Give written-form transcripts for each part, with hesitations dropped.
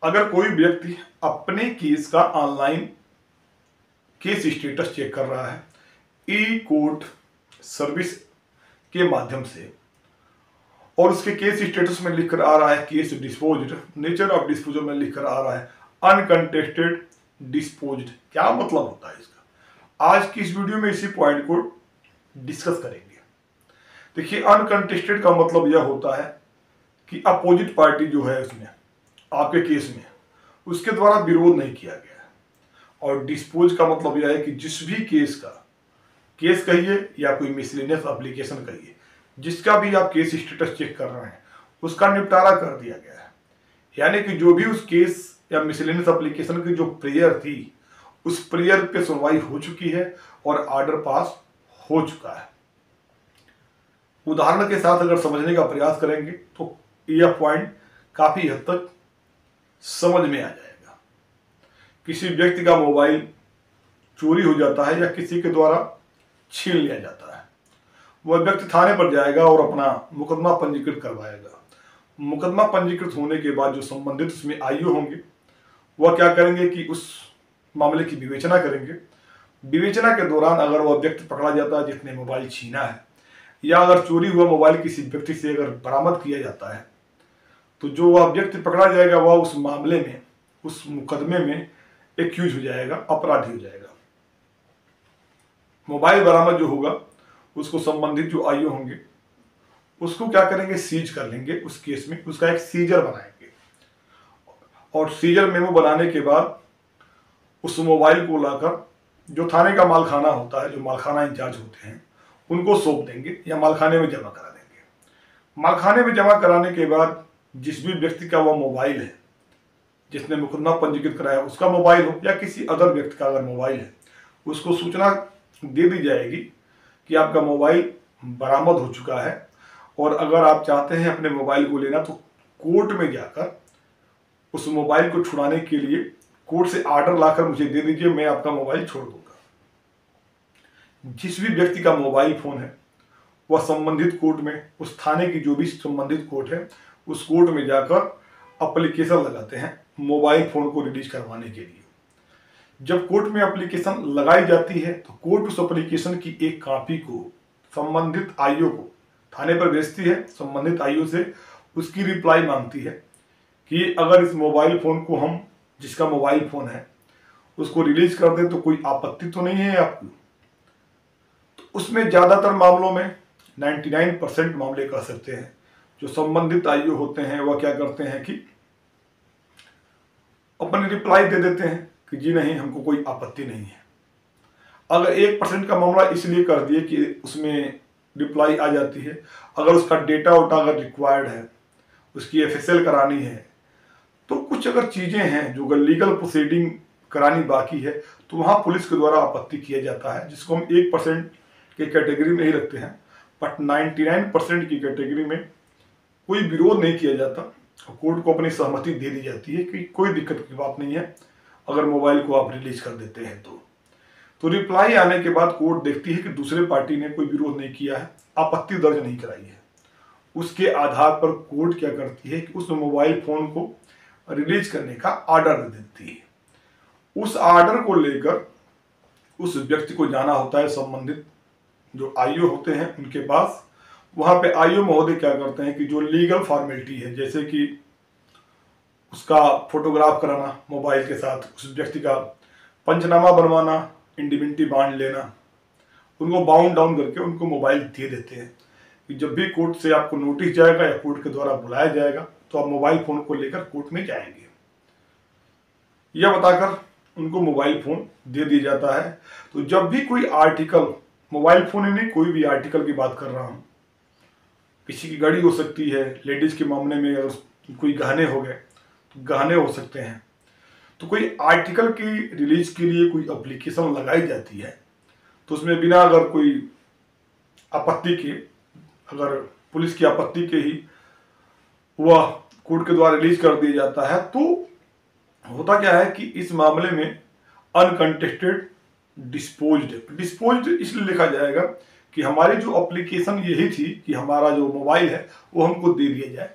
अगर कोई व्यक्ति अपने केस का ऑनलाइन केस स्टेटस चेक कर रहा है ई कोर्ट सर्विस के माध्यम से और उसके केस स्टेटस में लिख कर आ रहा है case disposed, nature of disposal में लिख कर आ रहा है अनकंटेस्टेड डिस्पोज्ड, क्या मतलब होता है इसका? आज की इस वीडियो में इसी पॉइंट को डिस्कस करेंगे। देखिए, अनकंटेस्टेड का मतलब यह होता है कि अपोजिट पार्टी जो है उसमें आपके केस में उसके द्वारा विरोध नहीं किया गया है। और डिस्पोज का मतलब यह है कि जिस भी केस कहिए या कोई मिसलेनियस एप्लीकेशन कहिए, जिसका भी आप केस स्टेटस चेक कर रहे हैं उसका निपटारा कर दिया गया है। यानी कि जो भी उस केस या मिसलेनियस एप्लीकेशन की जो प्रेयर थी उस प्रेयर पे सुनवाई हो चुकी है और ऑर्डर पास हो चुका है। उदाहरण के साथ अगर समझने का प्रयास करेंगे तो यह पॉइंट काफी हद तक समझ में आ जाएगा। किसी व्यक्ति का मोबाइल चोरी हो जाता है या किसी के द्वारा छीन लिया जाता है, वह व्यक्ति थाने पर जाएगा और अपना मुकदमा पंजीकृत करवाएगा। मुकदमा पंजीकृत होने के बाद जो संबंधित उसमें आईओ होंगे वह क्या करेंगे कि उस मामले की विवेचना करेंगे। विवेचना के दौरान अगर वह व्यक्ति पकड़ा जाता है जिसने मोबाइल छीना है या अगर चोरी हुआ मोबाइल किसी व्यक्ति से अगर बरामद किया जाता है तो जो वह व्यक्ति पकड़ा जाएगा वह उस मामले में, उस मुकदमे में एक्यूज हो जाएगा, अपराधी हो जाएगा। मोबाइल बरामद जो होगा उसको संबंधित जो आईओ होंगे उसको क्या करेंगे, सीज कर लेंगे। उस केस में उसका एक सीजर बनाएंगे और सीजर मेमो बनाने के बाद उस मोबाइल को लाकर जो थाने का मालखाना होता है, जो मालखाना इंचार्ज होते हैं, उनको सौंप देंगे या मालखाने में जमा करा देंगे। मालखाने में जमा कराने के बाद जिस भी व्यक्ति का वह मोबाइल है, जिसने मुकदमा पंजीकृत कराया उसका मोबाइल हो या किसी अदर व्यक्ति का अगर मोबाइल है, उसको सूचना दे दी जाएगी कि आपका मोबाइल बरामद हो चुका है और अगर आप चाहते हैं अपने मोबाइल को लेना तो कोर्ट में जाकर उस मोबाइल को छुड़ाने के लिए कोर्ट से ऑर्डर लाकर मुझे दे दीजिए, मैं आपका मोबाइल छोड़ दूंगा। जिस भी व्यक्ति का मोबाइल फोन है वह संबंधित कोर्ट में, उस थाने की जो भी संबंधित कोर्ट है उस कोर्ट में जाकर एप्लीकेशन लगाते हैं मोबाइल फोन को रिलीज करवाने के लिए। जब कोर्ट में एप्लीकेशन लगाई जाती है तो कोर्ट उस एप्लीकेशन की एक कॉपी को संबंधित आईओ को थाने पर भेजती है। संबंधित आईओ से उसकी रिप्लाई मांगती है कि अगर इस मोबाइल फोन को हम, जिसका मोबाइल फोन है, उसको रिलीज कर दें तो कोई आपत्ति तो नहीं है आपको। तो उसमें ज्यादातर मामलों में 99% मामले कह सकते हैं जो संबंधित आईओ होते हैं वह क्या करते हैं कि अपनी रिप्लाई दे देते हैं कि जी नहीं, हमको कोई आपत्ति नहीं है। अगर 1% का मामला इसलिए कर दिए कि उसमें रिप्लाई आ जाती है, अगर उसका डेटा वोटा अगर रिक्वायर्ड है, उसकी एफएसएल करानी है, तो कुछ अगर चीजें हैं जो अगर लीगल प्रोसीडिंग करानी बाकी है तो वहां पुलिस के द्वारा आपत्ति किया जाता है, जिसको हम 1% के कैटेगरी में ही रखते हैं। बट 99% की कैटेगरी में कोई विरोध नहीं किया जाता। कोर्ट को अपनी सहमति दे दी जाती है कि कोई दिक्कत की बात नहीं है अगर मोबाइल को आप रिलीज कर देते हैं तो रिप्लाई आने के बाद कोर्ट देखती है कि दूसरे पार्टी ने कोई विरोध नहीं किया है, आपत्ति दर्ज नहीं कराई है। उसके आधार पर कोर्ट क्या करती है कि उस मोबाइल फोन को रिलीज करने का ऑर्डर दे देती है। उस ऑर्डर को लेकर उस व्यक्ति को जाना होता है संबंधित जो आईओ होते हैं उनके पास। वहां पे आईओ महोदय क्या करते हैं कि जो लीगल फॉर्मेलिटी है, जैसे कि उसका फोटोग्राफ कराना मोबाइल के साथ, उस व्यक्ति का पंचनामा बनवाना, इंडिमेंटी बांड लेना, उनको बाउंड डाउन करके उनको मोबाइल दे देते हैं कि जब भी कोर्ट से आपको नोटिस जाएगा या कोर्ट के द्वारा बुलाया जाएगा तो आप मोबाइल फोन को लेकर कोर्ट में जाएंगे। यह बताकर उनको मोबाइल फोन दे दिया जाता है। तो जब भी कोई आर्टिकल, मोबाइल फोन ही नहीं, कोई भी आर्टिकल की बात कर रहा हूं, किसी की गाड़ी हो सकती है, लेडीज के मामले में अगर कोई गहने हो गए तो गहने हो सकते हैं, तो कोई आर्टिकल की रिलीज के लिए कोई एप्लीकेशन लगाई जाती है तो उसमें बिना अगर कोई आपत्ति के, अगर पुलिस की आपत्ति के ही वह कोर्ट के द्वारा रिलीज कर दिया जाता है। तो होता क्या है कि इस मामले में अनकंटेस्टेड डिस्पोज्ड इसलिए लिखा जाएगा कि हमारी जो एप्लीकेशन यही थी कि हमारा जो मोबाइल है वो हमको दे दिया जाए,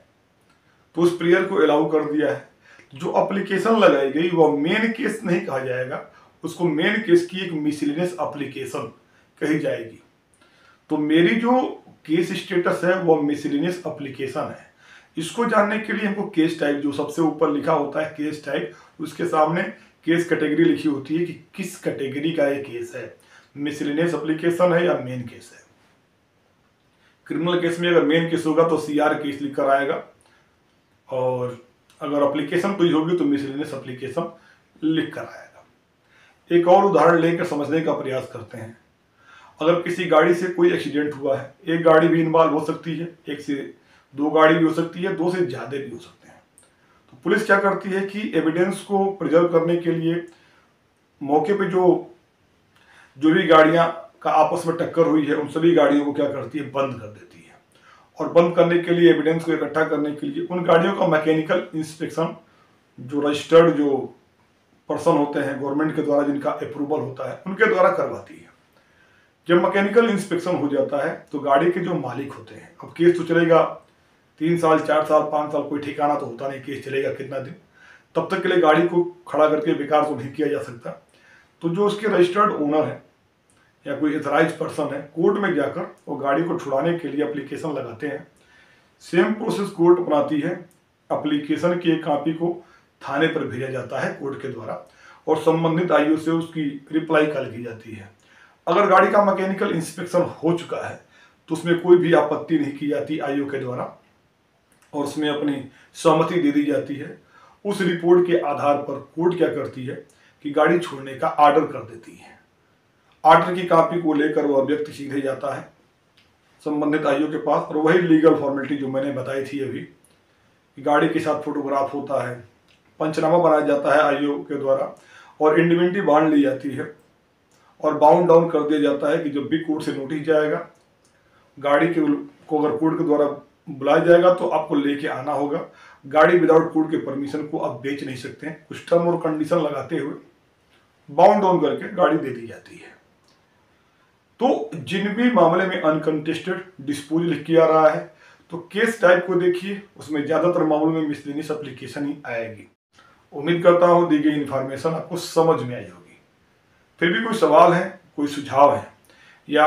तो उस प्रेयर को अलाउ कर दिया है। जो एप्लीकेशन लगाई गई वह मेन केस नहीं कहा जाएगा, उसको मेन केस की एक मिसलेनियस एप्लीकेशन कही जाएगी। तो मेरी जो केस स्टेटस है वो मिसलेनियस एप्लीकेशन है। इसको जानने के लिए हमको केस टाइप, जो सबसे ऊपर लिखा होता है केस टाइप, उसके सामने केस कैटेगरी लिखी होती है कि किस कैटेगरी का ये केस है, मिसलेनियस एप्लीकेशन है या मेन केस है। क्रिमिनल केस में अगर मेन केस होगा तो सीआर केस लिखकर आएगा, और अगर एप्लीकेशन कोई होगी तो मिसलेनियस एप्लीकेशन लिख कर आएगा। एक और उदाहरण लेकर समझने का प्रयास करते हैं। अगर किसी गाड़ी से कोई एक्सीडेंट हुआ है, एक गाड़ी भी इन्वॉल्व हो सकती है, एक से दो गाड़ी भी हो सकती है, दो से ज्यादा भी हो सकते हैं। तो पुलिस क्या करती है कि एविडेंस को प्रिजर्व करने के लिए मौके पे जो भी गाड़ियां का आपस में टक्कर हुई है उन सभी गाड़ियों को क्या करती है, बंद कर देती है। और बंद करने के लिए, एविडेंस को इकट्ठा करने के लिए उन गाड़ियों का मैकेनिकल इंस्पेक्शन जो रजिस्टर्ड जो पर्सन होते हैं गवर्नमेंट के द्वारा, जिनका अप्रूवल होता है, उनके द्वारा करवाती है। जब मैकेनिकल इंस्पेक्शन हो जाता है तो गाड़ी के जो मालिक होते हैं, अब केस तो चलेगा 3 साल 4 साल 5 साल, कोई ठिकाना तो होता नहीं केस चलेगा कितना दिन, तब तक के लिए गाड़ी को खड़ा करके बेकार तो नहीं किया जा सकता। तो जो उसके रजिस्टर्ड ओनर है या कोई एथराइज पर्सन है, कोर्ट में जाकर वो गाड़ी को छुड़ाने के लिए एप्लीकेशन लगाते हैं। सेम प्रोसेस कोर्ट अपनाती है। एप्लीकेशन की एक कॉपी को थाने पर भेजा जाता है कोर्ट के द्वारा, और संबंधित आईओ से उसकी रिप्लाई कॉल की जाती है। अगर गाड़ी का मैकेनिकल इंस्पेक्शन हो चुका है तो उसमें कोई भी आपत्ति नहीं की जाती आईओ के द्वारा, और उसमें अपनी सहमति दे दी जाती है। उस रिपोर्ट के आधार पर कोर्ट क्या करती है कि गाड़ी छोड़ने का आर्डर कर देती है। आर्डर की कॉपी को लेकर वह व्यक्ति सीधे जाता है संबंधित आईओ के पास, और वही लीगल फॉर्मेलिटी जो मैंने बताई थी अभी, गाड़ी के साथ फोटोग्राफ होता है, पंचनामा बनाया जाता है आईओ के द्वारा, और इंडिमेंटी बांध ली जाती है, और बाउंड डाउन कर दिया जाता है कि जब भी कोर्ट से नोटिस जाएगा, गाड़ी को अगर कोर्ट के द्वारा बुलाया जाएगा तो आपको लेके आना होगा। गाड़ी विदाउट कोर्ट के परमिशन को आप बेच नहीं सकते हैं। कुछ टर्म और कंडीशन लगाते हुए बाउंड डाउन करके गाड़ी दे दी जाती है। तो जिन भी मामले में अनकंटेस्टेड डिस्पोज लिख के आ रहा है तो केस टाइप को देखिए, उसमें ज्यादातर मामलों में मिसलेनियस एप्लीकेशन ही आएगी। उम्मीद करता हूं दी गई इन्फॉर्मेशन आपको समझ में आई होगी। फिर भी कोई सवाल है, कोई सुझाव है, या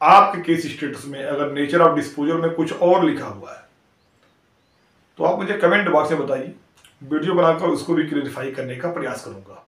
आपके केस स्टेटस में अगर नेचर ऑफ डिस्पोजल में कुछ और लिखा हुआ है तो आप मुझे कमेंट बॉक्स में बताइए। वीडियो बनाकर उसको भी क्लैरिफाई करने का प्रयास करूंगा।